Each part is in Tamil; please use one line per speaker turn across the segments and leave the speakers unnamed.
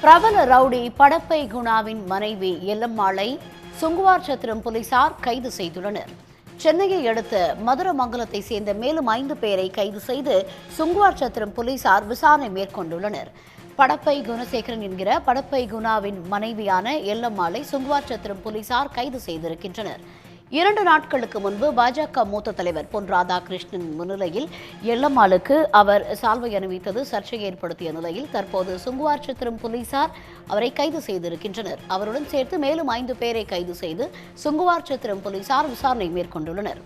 பிரபல ரவுடி படப்பை குணாவின் மனைவி எல்லம்மாளை சுங்குவார்சத்திரம் போலீசார் கைது செய்துள்ளனர். சென்னையை அடுத்த மதுரமங்கலத்தை சேர்ந்த மேலும் 5 பேரை கைது செய்து சுங்குவார்சத்திரம் போலீசார் விசாரணை மேற்கொண்டுள்ளனர். படப்பை குணசேகரன் என்கிற படப்பை குணாவின் மனைவியான எல்லம்மாளை சுங்குவார்சத்திரம் போலீசார் கைது செய்திருக்கின்றனர். 2 நாட்களுக்கு முன்பு பாஜக மூத்த தலைவர் பொன் ராதாகிருஷ்ணன் முன்னிலையில் எல்லம்மாளுக்கு அவர் சால்வை அணிவித்தது சர்ச்சையை ஏற்படுத்திய நிலையில் தற்போது சுங்குவார்சத்திரம் போலீசார் அவரை கைது செய்திருக்கின்றனர். அவருடன் சேர்த்து மேலும் 5 பேரை கைது செய்து சுங்குவார்சத்திரம் போலீசார் விசாரணை மேற்கொண்டுள்ளனர்.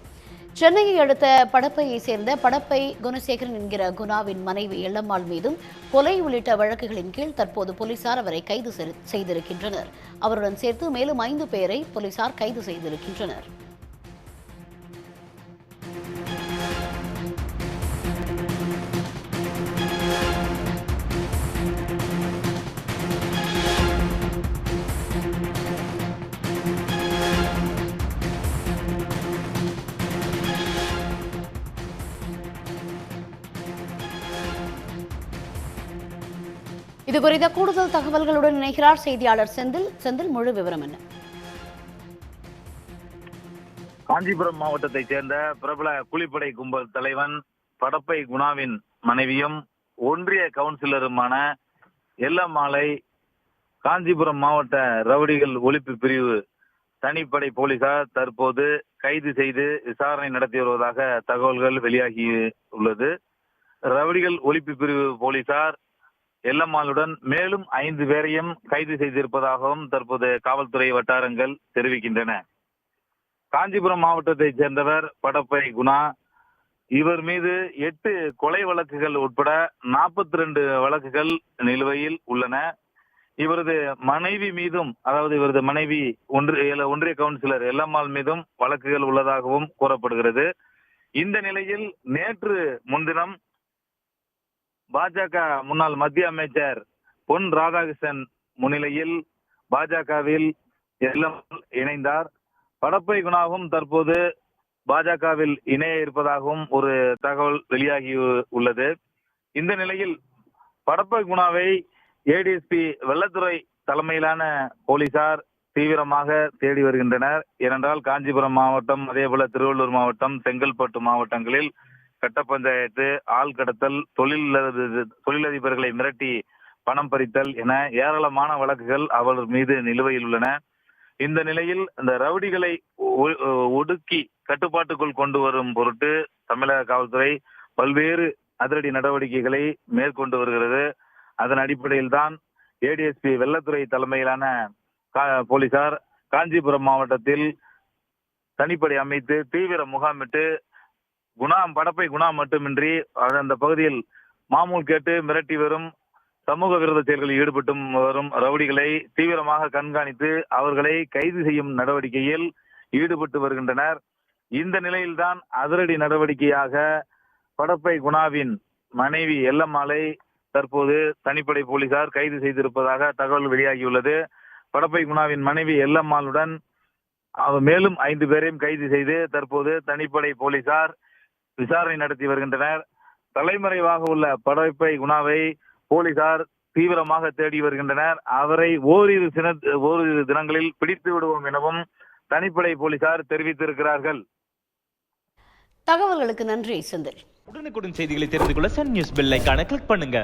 சென்னையை அடுத்த படப்பையை சேர்ந்த படப்பை குணசேகரன் என்கிற குணாவின் மனைவி எல்லம்மாள் மீதும் கொலை உள்ளிட்ட வழக்குகளின் கீழ் தற்போது போலீசார் அவரை கைது செய்திருக்கின்றனர். அவருடன் சேர்த்து மேலும் 5 பேரை போலீசார் கைது செய்திருக்கின்றனர். இது குறித்த கூடுதல் தகவல்களுடன் இணைகிறார் செய்தியாளர் செந்தில். செந்தில், முழு விவரம் என்ன?
காஞ்சிபுரம் மாவட்டத்தைச் சேர்ந்த பிரபல கூலிப்படை கும்பல் தலைவன் படப்பை குணாவின் மனைவியும் ஒன்றிய கவுன்சிலருமான எல்லம்மாளை காஞ்சிபுரம் மாவட்ட ரவுடிகள் ஒழிப்பு பிரிவு தனிப்படை போலீசார் தற்போது கைது செய்து விசாரணை நடத்தி வருவதாக தகவல்கள் வெளியாகி உள்ளது. ரவுடிகள் ஒழிப்பு பிரிவு போலீசார் எல்லம்மாளுடன் மேலும் 5 பேரையும் கைது செய்திருப்பதாகவும் தற்போது காவல்துறை வட்டாரங்கள் தெரிவிக்கின்றன. காஞ்சிபுரம் மாவட்டத்தைச் சேர்ந்தவர் படப்பை குணா. இவர் மீது 8 கொலை வழக்குகள் உட்பட 42 வழக்குகள் நிலுவையில் உள்ளன. இவரது மனைவி மீதும், அதாவது இவரது மனைவி ஒன்றிய கவுன்சிலர் எல்லம்மாள் மீதும் வழக்குகள் உள்ளதாகவும் கூறப்படுகிறது. இந்த நிலையில் நேற்று முன்தினம் பாஜக முன்னாள் மத்திய அமைச்சர் பொன் ராதாகிருஷ்ணன் முன்னிலையில் பாஜகவில் எல்லம்மாள் இணைந்தார். படப்பை குணாவும் தற்போது பாஜகவில் இணைய இருப்பதாகவும் ஒரு தகவல் வெளியாகி உள்ளது. இந்த நிலையில் படப்பை குணாவை ஏடிஎஸ்பி வெள்ளத்துறை தலைமையிலான போலீசார் தீவிரமாக தேடி வருகின்றனர். ஏனென்றால் காஞ்சிபுரம் மாவட்டம், அதேபோல திருவள்ளூர் மாவட்டம், செங்கல்பட்டு மாவட்டங்களில் கட்ட பஞ்சாயத்து, ஆள் கடத்தல், தொழிலதிபர்களை மிரட்டி பணம் பறித்தல் என ஏராளமான வழக்குகள் அவர் மீது நிலுவையில் உள்ளன. இந்த நிலையில் இந்த ரவுடிகளை ஒடுக்கி கட்டுப்பாட்டுக்குள் கொண்டு வரும் பொருட்டு தமிழக காவல்துறை பல்வேறு அதிரடி நடவடிக்கைகளை மேற்கொண்டு வருகிறது. அதன் அடிப்படையில் தான் ஏடிஎஸ்பி வெள்ளத்துறை தலைமையிலான போலீசார் காஞ்சிபுரம் மாவட்டத்தில் தனிப்படை அமைத்து தீவிர முகாமிட்டு படப்பை குணா மட்டுமின்றி அந்த பகுதியில் மாமூல் கேட்டு மிரட்டி வரும், சமூக விரோத செயல்களில் ஈடுபட்டும் வரும் ரவுடிகளை தீவிரமாக கண்காணித்து அவர்களை கைது செய்யும் நடவடிக்கையில் ஈடுபட்டு வருகின்றனர். இந்த நிலையில்தான் அதிரடி நடவடிக்கையாக படப்பை குணாவின் மனைவி எல்லம்மாளை தற்போது தனிப்படை போலீசார் கைது செய்திருப்பதாக தகவல் வெளியாகியுள்ளது. படப்பை குணாவின் மனைவி எல்லம்மாளுடன் மேலும் 5 பேரையும் கைது செய்து தற்போது தனிப்படை போலீசார் விசாரணை நடத்தி வருகின்றனர். தலைமறைவாக உள்ள படப்பை குணாவை போலீசார் தீவிரமாக தேடி வருகின்றனர். அவரை ஓரிரு தினங்களில் பிடித்து விடுவோம் எனவும் தனிப்படை போலீசார் தெரிவித்திருக்கிறார்கள்.
தகவல்களுக்கு நன்றி செந்தில்.
உடனுக்குடன் செய்திகளை தெரிந்து கொள்ள சன் நியூஸ் பெல் ஐகானை கிளிக் பண்ணுங்க.